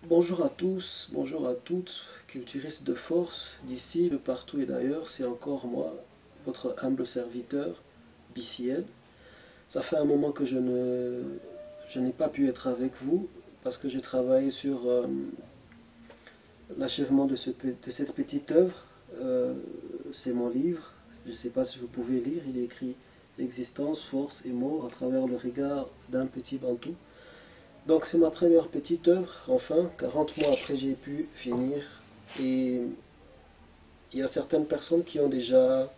Bonjour à tous, bonjour à toutes, culturistes de force, d'ici, de partout et d'ailleurs, c'est encore moi, votre humble serviteur, BCL. Ça fait un moment que je n'ai pas pu être avec vous parce que j'ai travaillé sur l'achèvement de cette petite œuvre. Euh, c'est mon livre, je ne sais pas si vous pouvez lire, il est écrit Existence, force et mort à travers le regard d'un petit bantou. Donc c'est ma première petite œuvre, enfin, 40 mois après j'ai pu finir. Et il y a certaines personnes qui ont déjà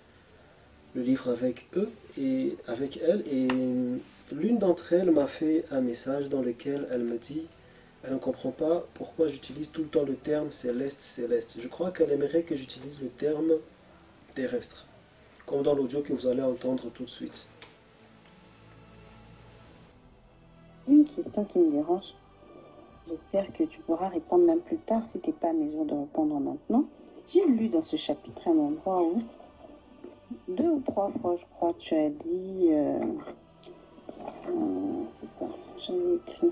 le livre avec eux et avec elles. Et l'une d'entre elles m'a fait un message dans lequel elle me dit, elle ne comprend pas pourquoi j'utilise tout le temps le terme céleste, céleste. Je crois qu'elle aimerait que j'utilise le terme terrestre, comme dans l'audio que vous allez entendre tout de suite. Une question qui me dérange. J'espère que tu pourras répondre même plus tard si tu n'es pas à mesure de répondre maintenant. J'ai lu dans ce chapitre un endroit où, 2 ou 3 fois, je crois, tu as dit. C'est ça, j'avais écrit.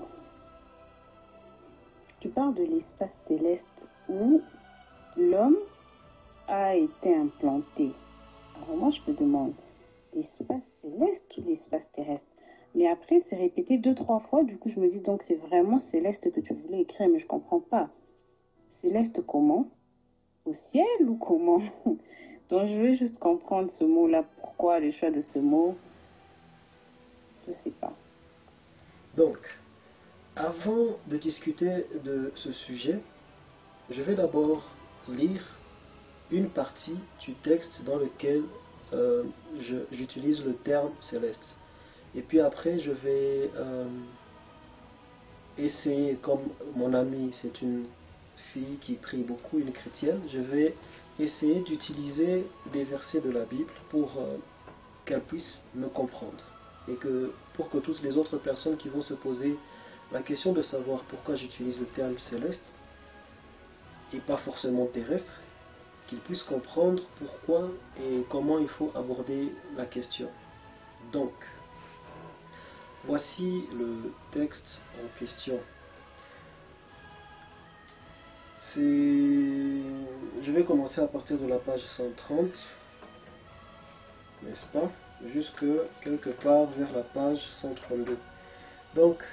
Tu parles de l'espace céleste où l'homme a été implanté. Alors moi, je me demande, l'espace céleste ou l'espace terrestre? Mais après, c'est répété 2, 3 fois. Du coup, je me dis donc c'est vraiment céleste que tu voulais écrire, mais je comprends pas. Céleste comment? Au ciel ou comment? Donc, je veux juste comprendre ce mot-là. Pourquoi le choix de ce mot? Je sais pas. Donc, avant de discuter de ce sujet, je vais d'abord lire une partie du texte dans lequel j'utilise le terme céleste. Et puis après, je vais essayer, comme mon amie, c'est une fille qui prie beaucoup, une chrétienne, je vais essayer d'utiliser des versets de la Bible pour qu'elle puisse me comprendre. Et que pour que toutes les autres personnes qui vont se poser la question de savoir pourquoi j'utilise le terme céleste et pas forcément terrestre, qu'ils puissent comprendre pourquoi et comment il faut aborder la question. Donc, voici le texte en question. Je vais commencer à partir de la page 130, n'est-ce pas, jusque quelque part vers la page 132. Donc,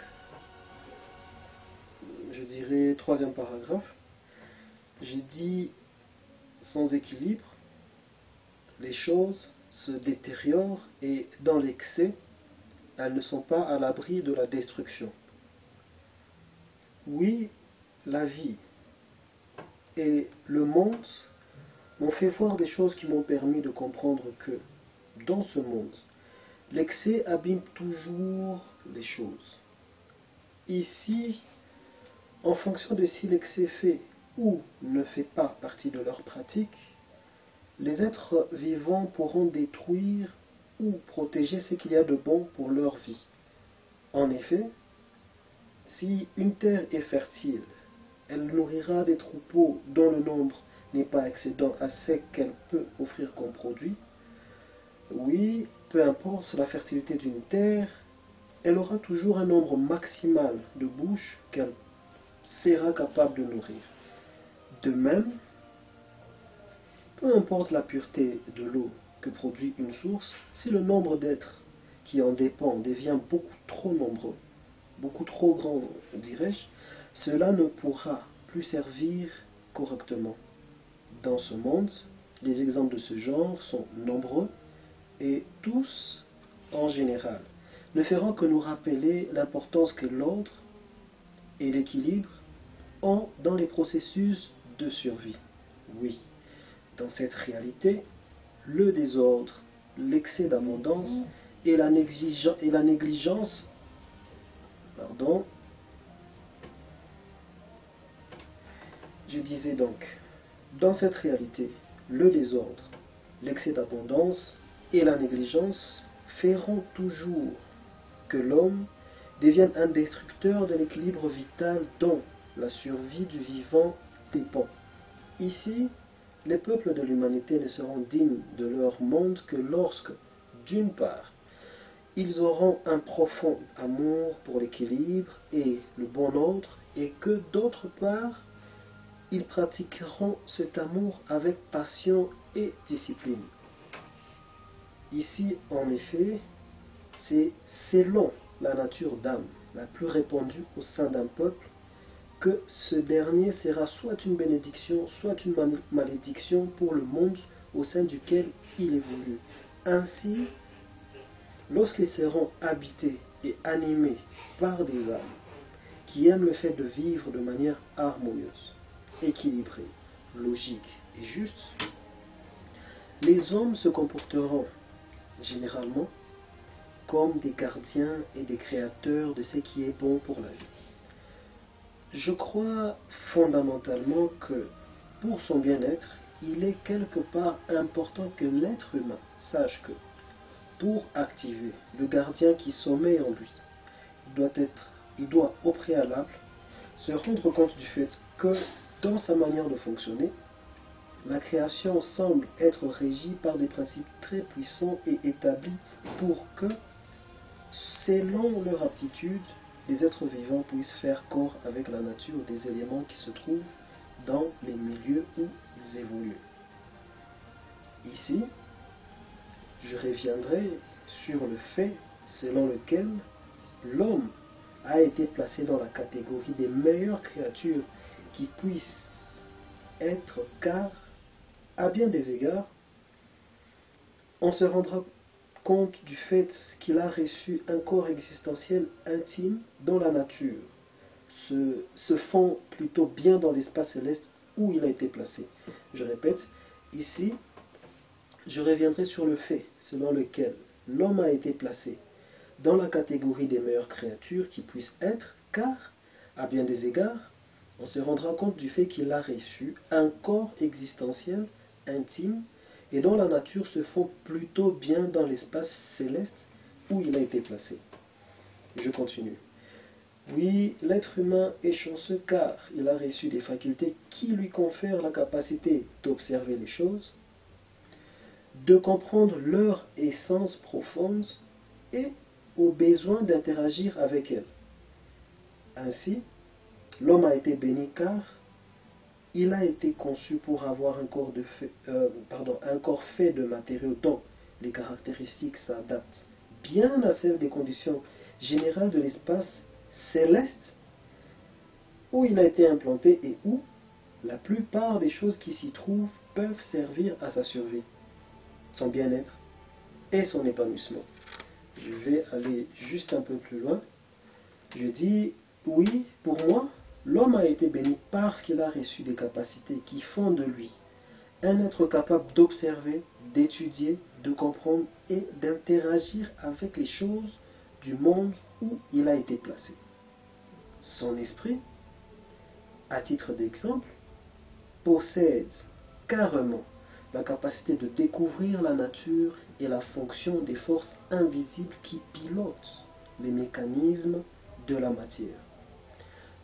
je dirais troisième paragraphe. J'ai dit sans équilibre, les choses se détériorent et dans l'excès, elles ne sont pas à l'abri de la destruction. Oui, la vie et le monde m'ont fait voir des choses qui m'ont permis de comprendre que, dans ce monde, l'excès abîme toujours les choses. Ici, en fonction de si l'excès fait ou ne fait pas partie de leur pratique, les êtres vivants pourront détruire ou protéger ce qu'il y a de bon pour leur vie. En effet, si une terre est fertile, elle nourrira des troupeaux dont le nombre n'est pas excédant à ce qu'elle peut offrir comme produit. Oui, peu importe la fertilité d'une terre, elle aura toujours un nombre maximal de bouches qu'elle sera capable de nourrir. De même, peu importe la pureté de l'eau que produit une source, si le nombre d'êtres qui en dépend devient beaucoup trop nombreux, beaucoup trop grand, dirais-je, cela ne pourra plus servir correctement. Dans ce monde, les exemples de ce genre sont nombreux et tous, en général, ne feront que nous rappeler l'importance que l'ordre et l'équilibre ont dans les processus de survie. Oui, dans cette réalité, le désordre, l'excès d'abondance et la négligence, pardon, je disais donc, dans cette réalité, le désordre, l'excès d'abondance et la négligence feront toujours que l'homme devienne un destructeur de l'équilibre vital dont la survie du vivant dépend. Ici, les peuples de l'humanité ne seront dignes de leur monde que lorsque, d'une part, ils auront un profond amour pour l'équilibre et le bon ordre, et que d'autre part, ils pratiqueront cet amour avec passion et discipline. Ici, en effet, c'est selon la nature d'âme la plus répandue au sein d'un peuple que ce dernier sera soit une bénédiction, soit une malédiction pour le monde au sein duquel il évolue. Ainsi, lorsqu'ils seront habités et animés par des âmes qui aiment le fait de vivre de manière harmonieuse, équilibrée, logique et juste, les hommes se comporteront généralement comme des gardiens et des créateurs de ce qui est bon pour la vie. Je crois fondamentalement que pour son bien-être, il est quelque part important que l'être humain sache que pour activer le gardien qui sommeille en lui, il doit au préalable se rendre compte du fait que dans sa manière de fonctionner, la création semble être régie par des principes très puissants et établis pour que, selon leur aptitude, les êtres vivants puissent faire corps avec la nature des éléments qui se trouvent dans les milieux où ils évoluent. Ici, je reviendrai sur le fait selon lequel l'homme a été placé dans la catégorie des meilleures créatures qui puissent être, car, à bien des égards, on se rendra compte du fait qu'il a reçu un corps existentiel intime dont la nature se fond plutôt bien dans l'espace céleste où il a été placé. Je répète, ici, je reviendrai sur le fait selon lequel l'homme a été placé dans la catégorie des meilleures créatures qui puissent être, car, à bien des égards, on se rendra compte du fait qu'il a reçu un corps existentiel intime et dont la nature se fond plutôt bien dans l'espace céleste où il a été placé. Je continue. Oui, l'être humain est chanceux car il a reçu des facultés qui lui confèrent la capacité d'observer les choses, de comprendre leur essence profonde et au besoin d'interagir avec elles. Ainsi, l'homme a été béni car il a été conçu pour avoir un corps fait de matériaux dont les caractéristiques s'adaptent bien à celles des conditions générales de l'espace céleste où il a été implanté et où la plupart des choses qui s'y trouvent peuvent servir à sa survie, son bien-être et son épanouissement. Je vais aller juste un peu plus loin. Je dis, oui, pour moi, l'homme a été béni parce qu'il a reçu des capacités qui font de lui un être capable d'observer, d'étudier, de comprendre et d'interagir avec les choses du monde où il a été placé. Son esprit, à titre d'exemple, possède carrément la capacité de découvrir la nature et la fonction des forces invisibles qui pilotent les mécanismes de la matière.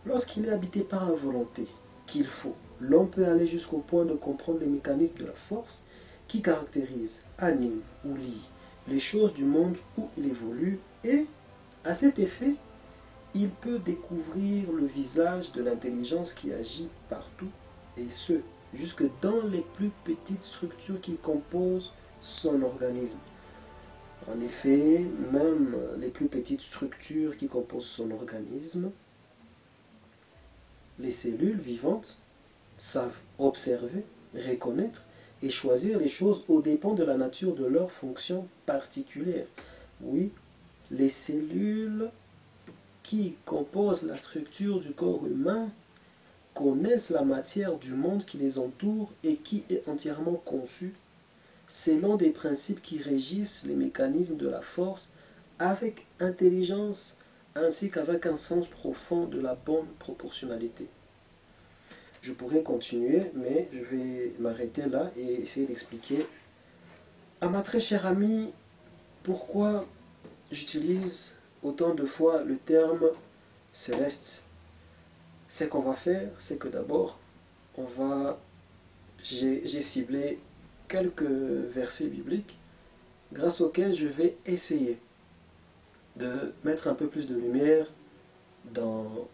Lorsqu'il est habité par la volonté qu'il faut, l'homme peut aller jusqu'au point de comprendre les mécanismes de la force qui caractérisent, animent ou lient les choses du monde où il évolue et, à cet effet, il peut découvrir le visage de l'intelligence qui agit partout, et ce, jusque dans les plus petites structures qui composent son organisme. En effet, même les plus petites structures qui composent son organisme, les cellules vivantes, savent observer, reconnaître et choisir les choses aux dépens de la nature de leur fonction particulière. Oui, les cellules qui composent la structure du corps humain connaissent la matière du monde qui les entoure et qui est entièrement conçue selon des principes qui régissent les mécanismes de la force avec intelligence ainsi qu'avec un sens profond de la bonne proportionnalité. Je pourrais continuer, mais je vais m'arrêter là et essayer d'expliquer à ma très chère amie pourquoi j'utilise autant de fois le terme céleste. Ce qu'on va faire, c'est que d'abord, j'ai ciblé quelques versets bibliques grâce auxquels je vais essayer de mettre un peu plus de lumière dans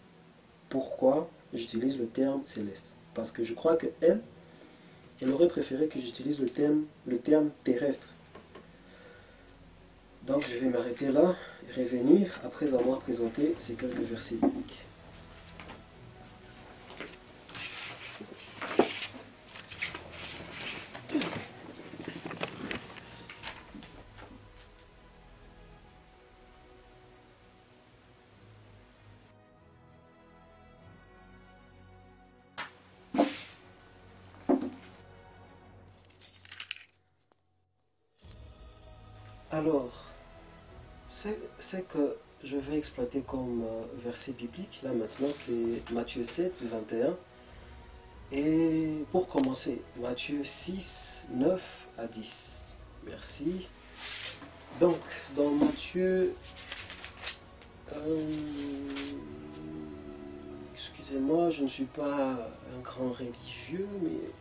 pourquoi j'utilise le terme céleste. Parce que je crois que elle aurait préféré que j'utilise le terme terrestre. Donc je vais m'arrêter là et revenir après avoir présenté ces quelques versets bibliques. Alors, c'est que je vais exploiter comme verset biblique, là maintenant, c'est Matthieu 7, 21. Et pour commencer, Matthieu 6, 9 à 10. Merci. Donc, dans Matthieu, excusez-moi, je ne suis pas un grand religieux, mais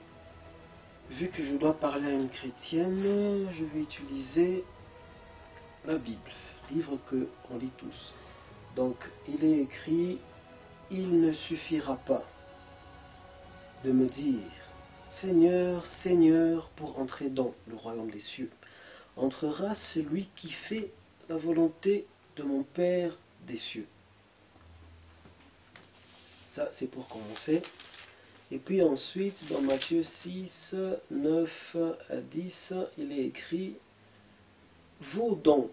vu que je dois parler à une chrétienne, je vais utiliser la Bible, livre que on lit tous. Donc, il est écrit, il ne suffira pas de me dire, Seigneur, Seigneur, pour entrer dans le royaume des cieux. Entrera celui qui fait la volonté de mon Père des cieux. Ça, c'est pour commencer. Et puis ensuite, dans Matthieu 6, 9 à 10, il est écrit, vous donc,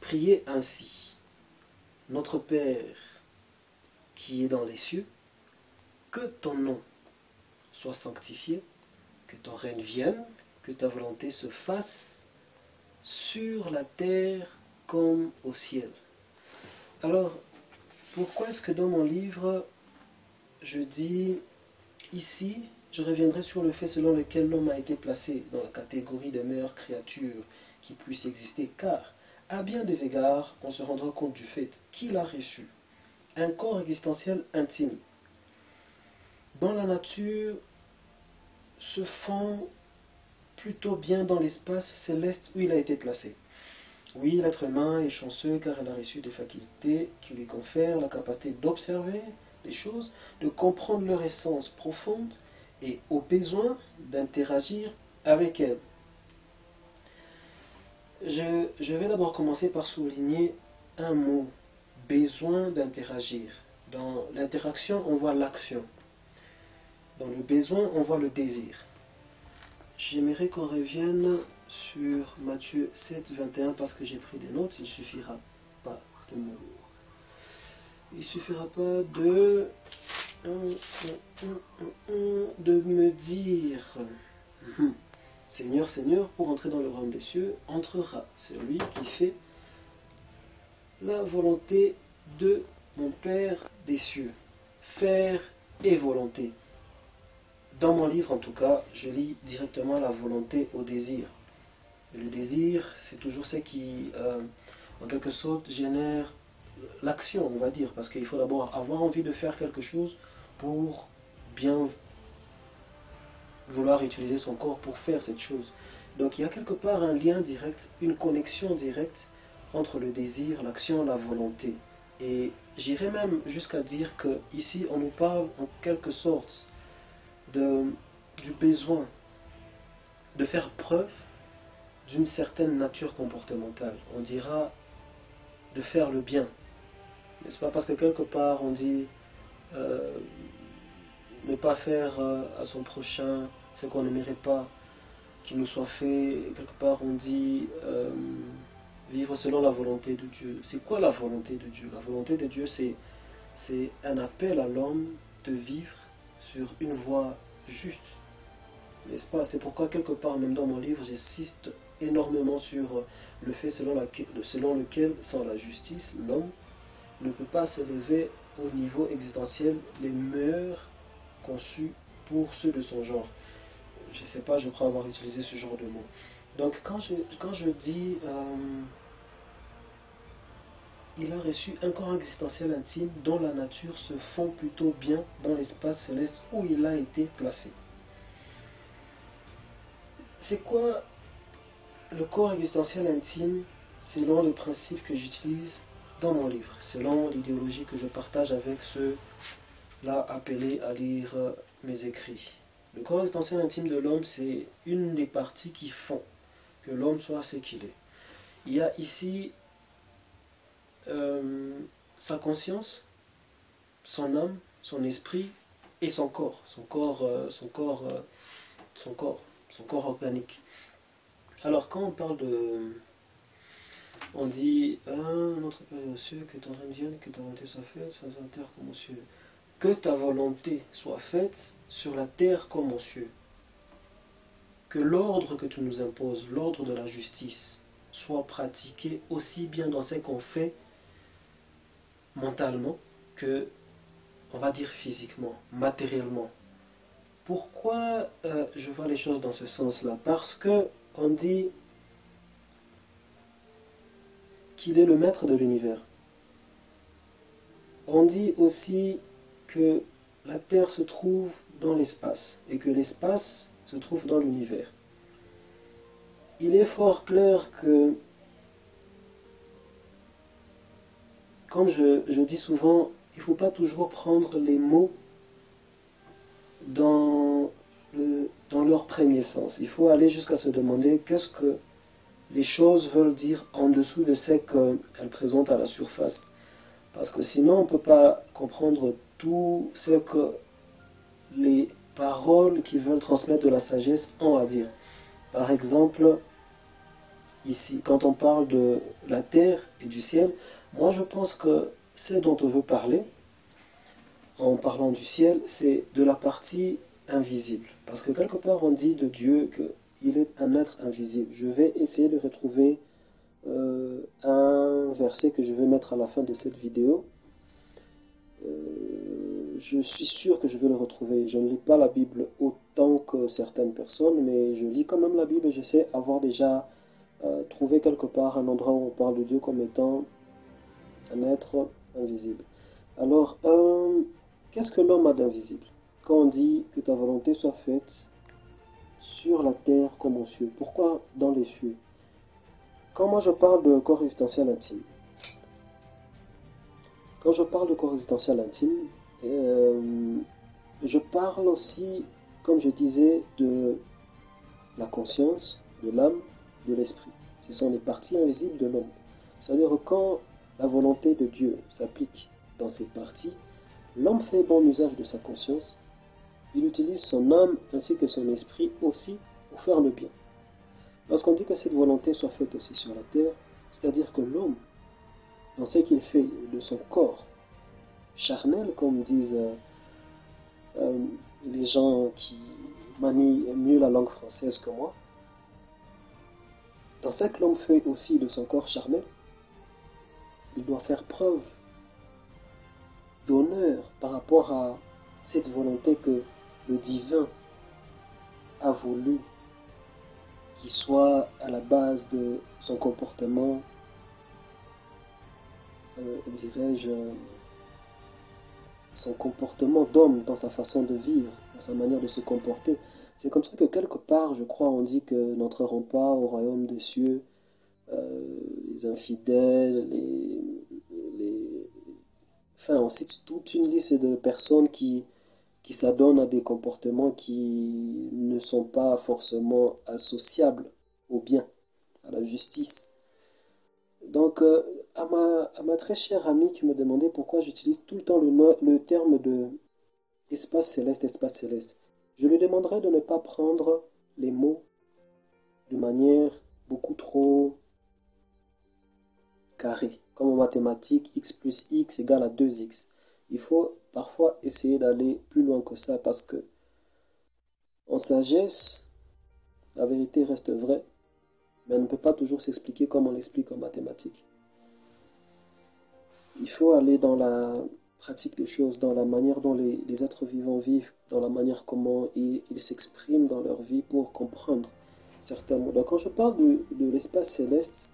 priez ainsi, notre Père qui est dans les cieux, que ton nom soit sanctifié, que ton règne vienne, que ta volonté se fasse sur la terre comme au ciel. Alors, pourquoi est-ce que dans mon livre, je dis ici, je reviendrai sur le fait selon lequel l'homme a été placé dans la catégorie des meilleures créatures qui puissent exister, car à bien des égards, on se rendra compte du fait qu'il a reçu un corps existentiel intime. Dans la nature, se fond plutôt bien dans l'espace céleste où il a été placé. Oui, l'être humain est chanceux car il a reçu des facultés qui lui confèrent la capacité d'observer les choses, de comprendre leur essence profonde et au besoin d'interagir avec elles. Je vais d'abord commencer par souligner un mot, besoin d'interagir. Dans l'interaction, on voit l'action. Dans le besoin, on voit le désir. J'aimerais qu'on revienne sur Matthieu 7, 21 parce que j'ai pris des notes. Il ne suffira pas de me dire Seigneur, Seigneur, pour entrer dans le royaume des cieux, entrera celui qui fait la volonté de mon Père des cieux. Faire et volonté. Dans mon livre, en tout cas, je lis directement la volonté au désir. Et le désir, c'est toujours ce qui, en quelque sorte, génère l'action, on va dire, parce qu'il faut d'abord avoir envie de faire quelque chose pour bien vouloir utiliser son corps pour faire cette chose. Donc il y a quelque part un lien direct, une connexion directe entre le désir, l'action, la volonté. Et j'irais même jusqu'à dire que ici on nous parle en quelque sorte du besoin de faire preuve d'une certaine nature comportementale. On dira de faire le bien. N'est-ce pas? Parce que quelque part on dit ne pas faire à son prochain ce qu'on n'aimerait pas qu'il nous soit fait. Quelque part on dit vivre selon la volonté de Dieu. C'est quoi la volonté de Dieu? La volonté de Dieu, c'est un appel à l'homme de vivre sur une voie juste. N'est-ce pas? C'est pourquoi quelque part, même dans mon livre, j'insiste énormément sur le fait selon lequel, sans la justice, l'homme ne peut pas s'élever au niveau existentiel les meilleurs conçus pour ceux de son genre. Je ne sais pas, je crois avoir utilisé ce genre de mots. Donc quand je dis il a reçu un corps existentiel intime dont la nature se fond plutôt bien dans l'espace céleste où il a été placé. C'est quoi le corps existentiel intime? selon les principes que j'utilise dans mon livre, selon l'idéologie que je partage avec ceux-là appelés à lire mes écrits. Le corps existentiel intime de l'homme, c'est une des parties qui font que l'homme soit ce qu'il est. Il y a ici sa conscience, son âme, son esprit et son corps, son corps organique. Alors quand on parle de... On dit, notre Père aux cieux, que ton règne vienne, que ta volonté soit faite, sur la terre comme aux cieux. Que ta volonté soit faite sur la terre comme aux cieux. Que l'ordre que tu nous imposes, l'ordre de la justice, soit pratiqué aussi bien dans ce qu'on fait mentalement que, on va dire physiquement, matériellement. Pourquoi je vois les choses dans ce sens-là? Parce que on dit qu'il est le maître de l'univers. On dit aussi que la Terre se trouve dans l'espace et que l'espace se trouve dans l'univers. Il est fort clair que, comme je dis souvent, il ne faut pas toujours prendre les mots dans leur premier sens. Il faut aller jusqu'à se demander qu'est-ce que les choses veulent dire en dessous de ce qu'elles présentent à la surface. Parce que sinon, on ne peut pas comprendre tout ce que les paroles qui veulent transmettre de la sagesse ont à dire. Par exemple, ici, quand on parle de la terre et du ciel, moi je pense que ce dont on veut parler, en parlant du ciel, c'est de la partie invisible. Parce que quelque part on dit de Dieu qu'il est un être invisible. Je vais essayer de retrouver un verset que je vais mettre à la fin de cette vidéo. Je suis sûr que je vais le retrouver. Je ne lis pas la Bible autant que certaines personnes, mais je lis quand même la Bible et je sais avoir déjà trouvé quelque part un endroit où on parle de Dieu comme étant un être invisible. Alors, qu'est-ce que l'homme a d'invisible? Quand on dit que ta volonté soit faite sur la terre comme aux cieux, pourquoi dans les cieux? Quand moi je parle de corps existentiel intime, quand je parle de corps existentiel intime, je parle aussi, comme je disais, de la conscience, de l'âme, de l'esprit. Ce sont les parties invisibles de l'homme. C'est-à-dire que quand la volonté de Dieu s'applique dans ces parties, l'homme fait bon usage de sa conscience, il utilise son âme ainsi que son esprit aussi pour faire le bien. Lorsqu'on dit que cette volonté soit faite aussi sur la terre, c'est-à-dire que l'homme, dans ce qu'il fait de son corps charnel, comme disent les gens qui manient mieux la langue française que moi, dans ce que l'homme fait aussi de son corps charnel, il doit faire preuve d'honneur par rapport à cette volonté que le divin a voulu qui soit à la base de son comportement, dirais-je, son comportement d'homme dans sa façon de vivre, dans sa manière de se comporter. C'est comme ça que quelque part, je crois, on dit que n'entreront pas au royaume des cieux les infidèles, enfin, on cite toute une liste de personnes qui s'adonnent à des comportements qui ne sont pas forcément associables au bien, à la justice. Donc, à ma très chère amie qui me demandait pourquoi j'utilise tout le temps le terme de espace céleste, je lui demanderai de ne pas prendre les mots de manière beaucoup trop carrée. Comme en mathématiques, x plus x égale à 2x. Il faut parfois essayer d'aller plus loin que ça parce que en sagesse, la vérité reste vraie, mais elle ne peut pas toujours s'expliquer comme on l'explique en mathématiques. Il faut aller dans la pratique des choses, dans la manière dont les êtres vivants vivent, dans la manière comment ils s'expriment dans leur vie pour comprendre certains mots. Donc quand je parle de l'espace céleste,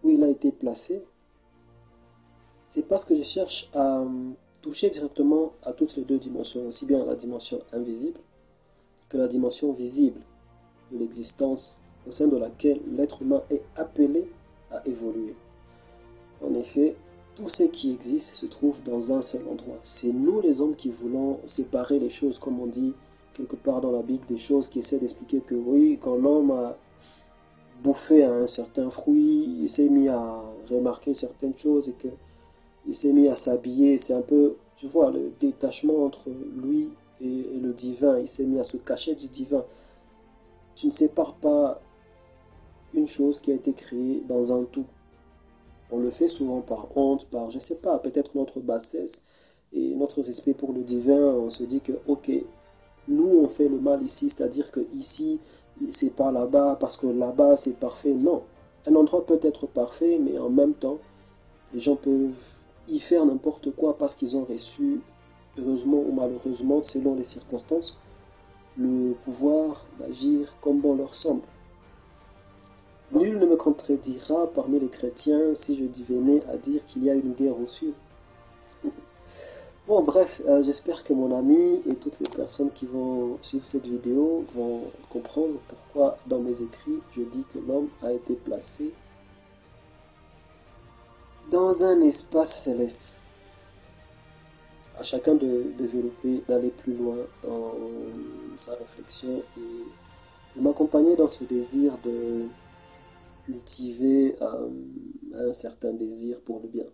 où il a été placé, c'est parce que je cherche à toucher directement à toutes les deux dimensions, aussi bien la dimension invisible que la dimension visible de l'existence au sein de laquelle l'être humain est appelé à évoluer. En effet, tout ce qui existe se trouve dans un seul endroit. C'est nous les hommes qui voulons séparer les choses, comme on dit quelque part dans la Bible, des choses qui essaient d'expliquer que oui, quand l'homme a bouffé un certain fruit, il s'est mis à remarquer certaines choses et qu'il s'est mis à s'habiller. C'est un peu, tu vois, le détachement entre lui et le divin. Il s'est mis à se cacher du divin. Tu ne sépares pas une chose qui a été créée dans un tout. On le fait souvent par honte, par, je sais pas, peut-être notre bassesse et notre respect pour le divin. On se dit que, ok, nous on fait le mal ici, c'est-à-dire que ici, c'est pas là-bas, parce que là-bas c'est parfait. Non, un endroit peut être parfait, mais en même temps, les gens peuvent y faire n'importe quoi parce qu'ils ont reçu, heureusement ou malheureusement, selon les circonstances, le pouvoir d'agir comme bon leur semble. Nul ne me contredira parmi les chrétiens si je venais à dire qu'il y a une guerre au sud. Bon, bref, j'espère que mon ami et toutes les personnes qui vont suivre cette vidéo vont comprendre pourquoi dans mes écrits je dis que l'homme a été placé dans un espace céleste. À chacun de développer, d'aller plus loin dans sa réflexion et de m'accompagner dans ce désir de cultiver un certain désir pour le bien.